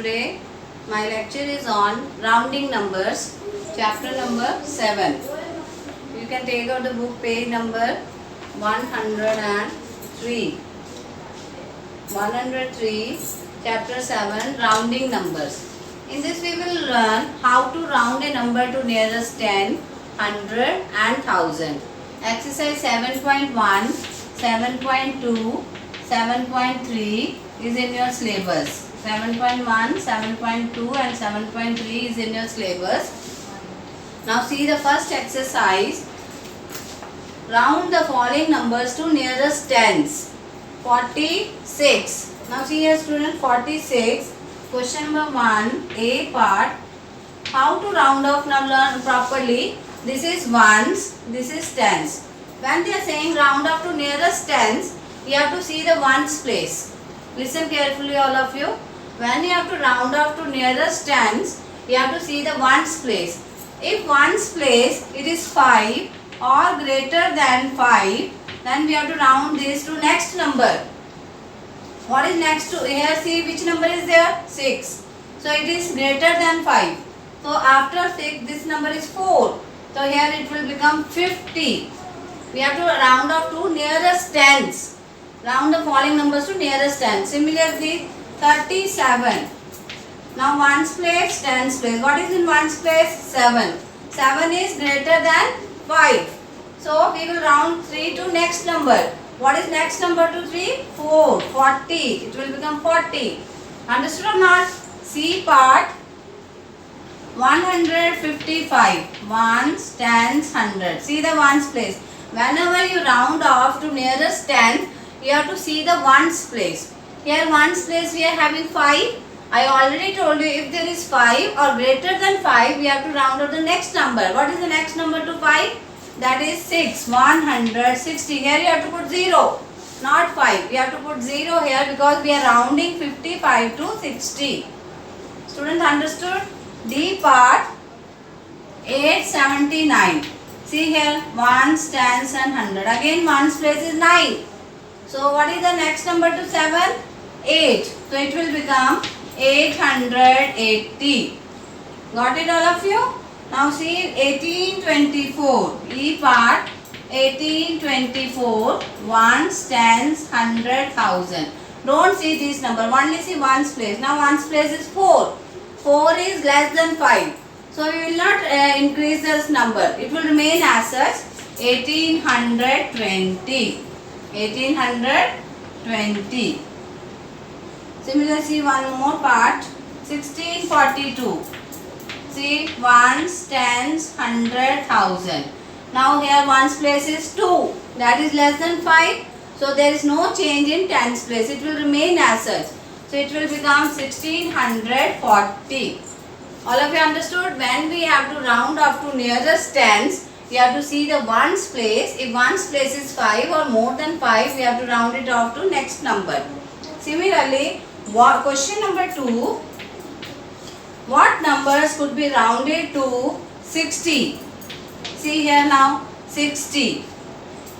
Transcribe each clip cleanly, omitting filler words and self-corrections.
Today my lecture is on rounding numbers, chapter number 7. You can take out the book, page number 103. 103, chapter 7, rounding numbers. In this we will learn how to round a number to nearest 10, 100 and 1000. Exercise 7.1, 7.2, 7.3 is in your syllabus. 7.1, 7.2 and 7.3 is in your syllabus. Now see the first exercise. Round the following numbers to nearest tens. 46. Now see here student, 46. Question number 1, A part. How to round off number properly? This is ones, this is tens. When they are saying round up to nearest tens, you have to see the ones place. Listen carefully all of you. When you have to round up to nearest tens, you have to see the ones place. If ones place it is 5 or greater than 5, then we have to round this to next number. What is next to here? See which number is there? 6. So it is greater than 5. So after 6 this number is 4. So here it will become 50. We have to round off to nearest tens. Round the following numbers to nearest tens. Similarly 37. Now ones place, tens place. What is in ones place? 7. 7 is greater than 5. So we will round 3 to next number. What is next number to 3? 4. 40. It will become 40. Understood or not? C part 155. Ones, tens, hundred. See the ones place. Whenever you round off to nearest tens, you have to see the ones place. Here ones place we are having 5. I already told you if there is 5 or greater than 5, we have to round out the next number. What is the next number to 5? That is 6. 160. Here you have to put 0, not 5. We have to put 0 here because we are rounding 55 to 60. Students understood? D part 879. See here ones, tens and hundred. Again ones place is 9. So what is the next number to 7? 8. So it will become 880. Got it all of you? Now see 1824. E part 1824. Ones, tens, hundred, thousand. Don't see this number. Only see ones place. Now ones place is 4. 4 is less than 5. So we will not increase this number. It will remain as such. 1820. 1820. Similarly, see one more part. 1642. See ones, tens, hundred, thousand. Now here ones place is 2. That is less than 5. So there is no change in tens place. It will remain as such. So it will become 1640. All of you understood? When we have to round off to nearest tens, we have to see the ones place. If ones place is 5 or more than 5, we have to round it off to next number. Similarly, question number 2. What numbers could be rounded to 60? See here now, 60.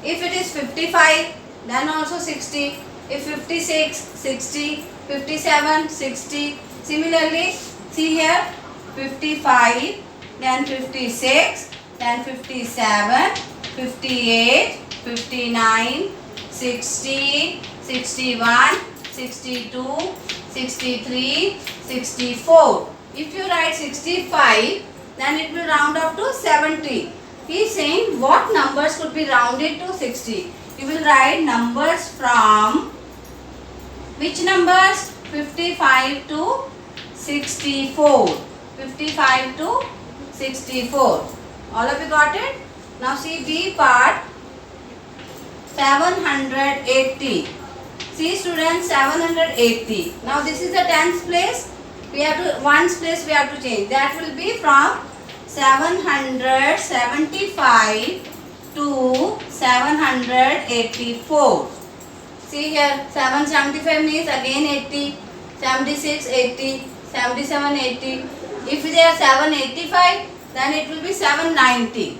If it is 55, then also 60. If 56, 60. 57, 60. Similarly, see here, 55, then 56, then 57, 58, 59, 60, 61, 62, 63, 64. If you write 65, then it will round up to 70. He is saying what numbers could be rounded to 60. You will write numbers from which numbers? 55 to 64. 55 to 64. All of you got it? Now see B part 780. See students, 780. Now this is the tens place. We have to ones place we have to change. That will be from 775 to 784. See here 775 means again 80, 76 80, 77 80. If they are 785, then it will be 790.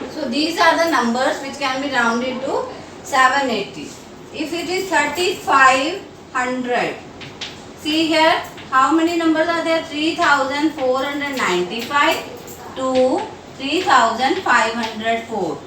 So these are the numbers which can be rounded to 780. If it is 3500, see here how many numbers are there? 3495 to 3504.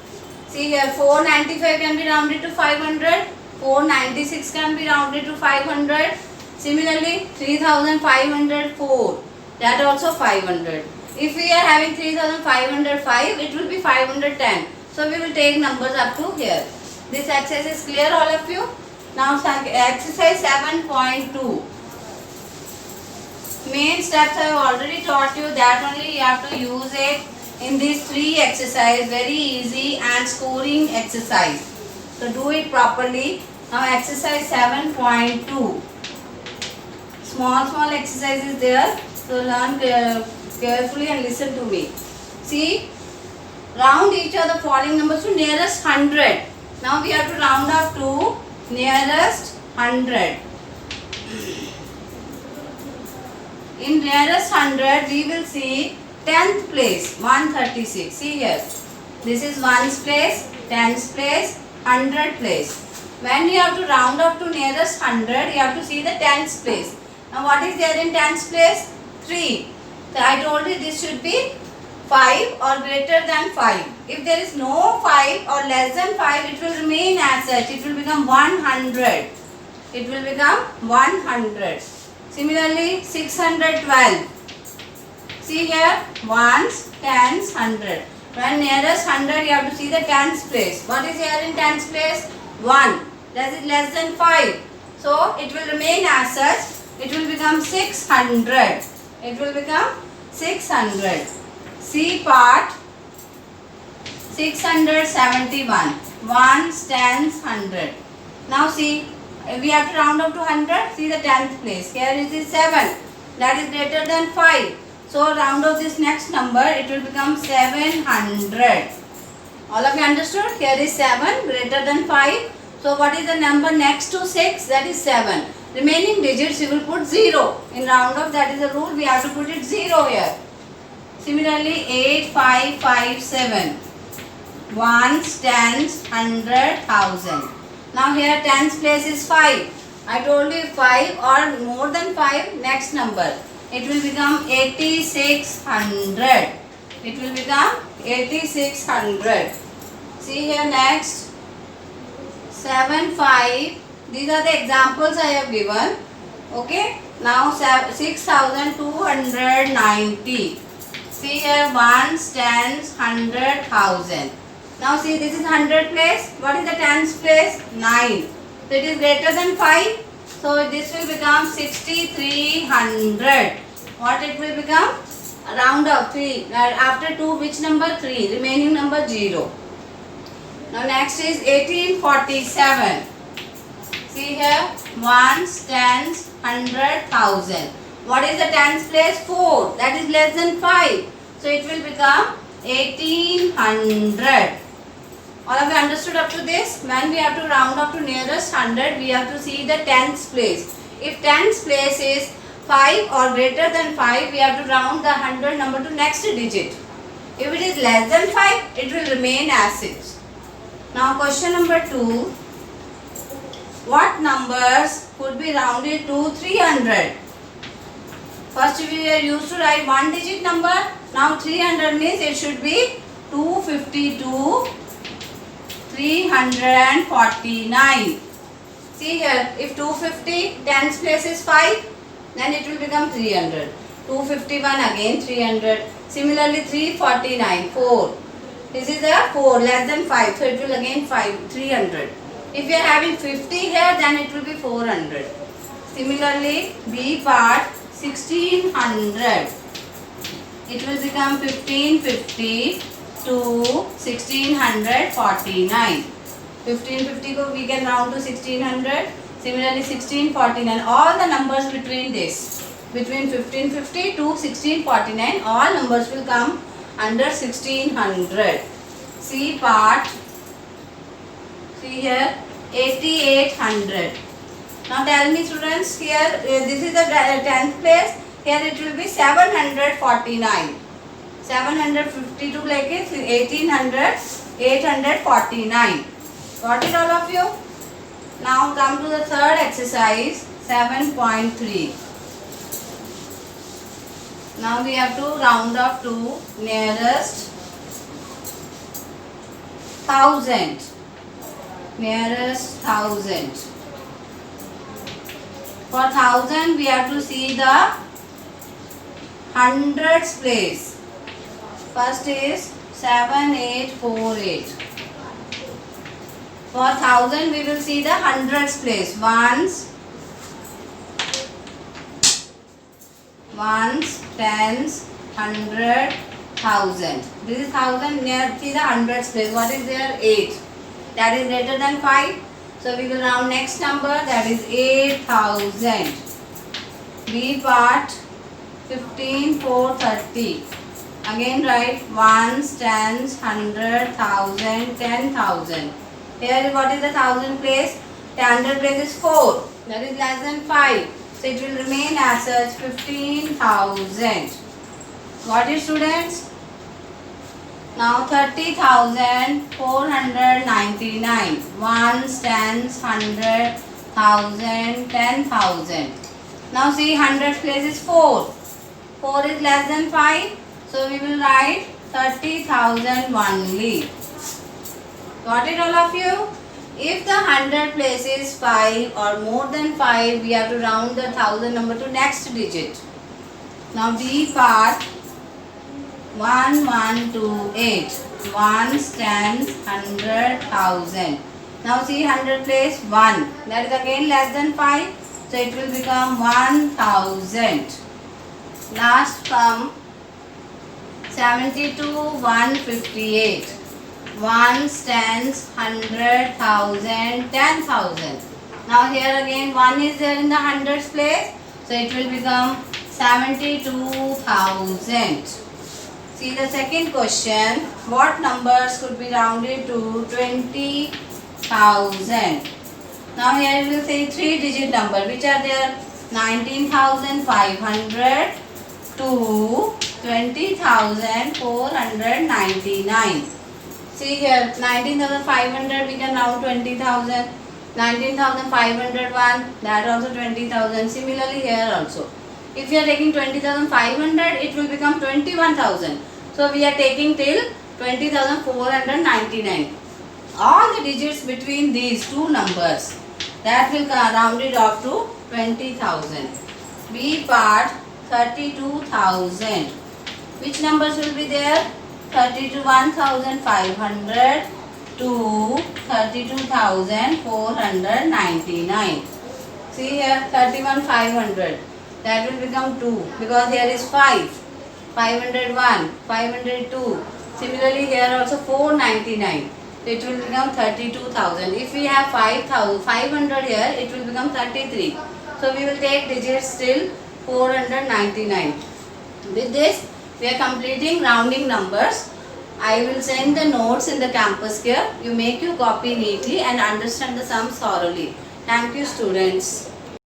See here, 495 can be rounded to 500. 496 can be rounded to 500. Similarly, 3504, that also 500. If we are having 3505, it will be 510. So we will take numbers up to here. This exercise is clear, all of you? Now exercise 7.2. Main steps I have already taught you, that only you have to use it in these three exercises. Very easy and scoring exercise. So do it properly. Now exercise 7.2. Small exercises there. So learn carefully and listen to me. See, round each of the following numbers to nearest 100. Now we have to round up to nearest 100. In nearest 100, we will see 10th place, 136. See here, this is 1's place, 10's place, 100th place. When you have to round up to nearest 100, you have to see the 10th place. Now what is there in 10th place? 3. So I told you this should be 5 or greater than 5. If there is no 5 or less than 5, it will remain as such. It will become 100. It will become 100. Similarly, 612. See here, 1's, 10's, 100. When nearest 100, you have to see the 10th place. What is here in 10th place? 1. That is less than 5. So, it will remain as such. It will become 600. It will become 600. C part 671. 1's, 10's, 100. Now see, we have to round up to 100. See the 10th place. Here is the 7. That is greater than 5. So round off this next number. It will become 700. All of you understood? Here is 7 greater than 5. So what is the number next to 6? That is 7. Remaining digits you will put 0. In round off, that is the rule. We have to put it 0 here. Similarly, 8557. 1's, 10's, 100, 1000. Now here 10's place is 5. I told you 5 or more than 5, next number. It will become 8600. It will become 8600. See here next. 75. These are the examples I have given. Okay. Now 6290. See here 1's, 10's, 100, 1000. Now see, this is 100 place. What is the 10th place? 9. So it is greater than 5. So this will become 6300. What it will become? Round up 3. After 2, which number? 3. Remaining number 0. Now next is 1847. See here, 1's, 10's, 100, 1000. What is the 10th place? 4. That is less than 5. So it will become 1800. All of you understood up to this? When we have to round up to nearest 100, we have to see the 10th place. If 10th place is 5 or greater than 5, we have to round the 100 number to next digit. If it is less than 5, it will remain as is. Now question number 2. What numbers could be rounded to 300? First we are used to write one digit number. Now 300 means it should be 252. 349. See here, if 250, 10's place is 5, then it will become 300. 251 again 300. Similarly 349, 4. This is a 4 less than 5, so it will again 300. If you are having 50 here, then it will be 400. Similarly, B part 1600. It will become 1550 to 1649. 1550 ko we can round to 1600. Similarly 1649. All the numbers between this, between 1550 to 1649, all numbers will come under 1600. C part. See here 8800. Now tell me students, here this is the 10th place. Here it will be 749. 752 like it, 1800, 849. Got it all of you? Now come to the third exercise, 7.3. Now we have to round off to nearest 1000. Nearest 1000. For 1000 we have to see the hundreds place. First is 7848. For 1000 we will see the hundreds place. Ones, tens, hundred, thousand. This is thousand. Near see the hundreds place. What is there? 8. That is greater than 5. So we will round next number. That is 8000. B part 15, 4, 30. Again write ones, tens, hundred, thousand, 10,000. Here what is the thousand place? The hundred place is 4. That is less than 5. So it will remain as such 15,000. Got it, students? Now 30,499. Ones, tens, hundred, thousand, 10,000. Now see, hundred place is 4. 4 is less than 5. So we will write 30,000 only. Got it, all of you? If the hundred place is 5 or more than 5, we have to round the thousand number to next digit. Now B part 1128. Ones, tens, hundred, thousand. Now see, hundred place 1. That is again less than 5. So it will become 1000. Last sum 72,158. Ones, tens, hundred, thousand, 10,000. Now here again 1 is there in the hundreds place. So it will become 72,000. See the second question. What numbers could be rounded to 20,000? Now here we will say 3-digit number. Which are there? 19,500 to 20,499. See here, 19,500 we can round 20,000. 19,501, that also 20,000. Similarly here also. If you are taking 20,500, it will become 21,000. So we are taking till 20,499. All the digits between these two numbers, that will round it off to 20,000. B part 32,000. Which numbers will be there? 31,500 to 32,499. See here, 31,500. That will become 2 because here is 5. 501, 502. Similarly here also 499. It will become 32,000. If we have 500 here, it will become 33. So we will take digits till 499. With this, we are completing rounding numbers. I will send the notes in the campus here. You make your copy neatly and understand the sums thoroughly. Thank you, students.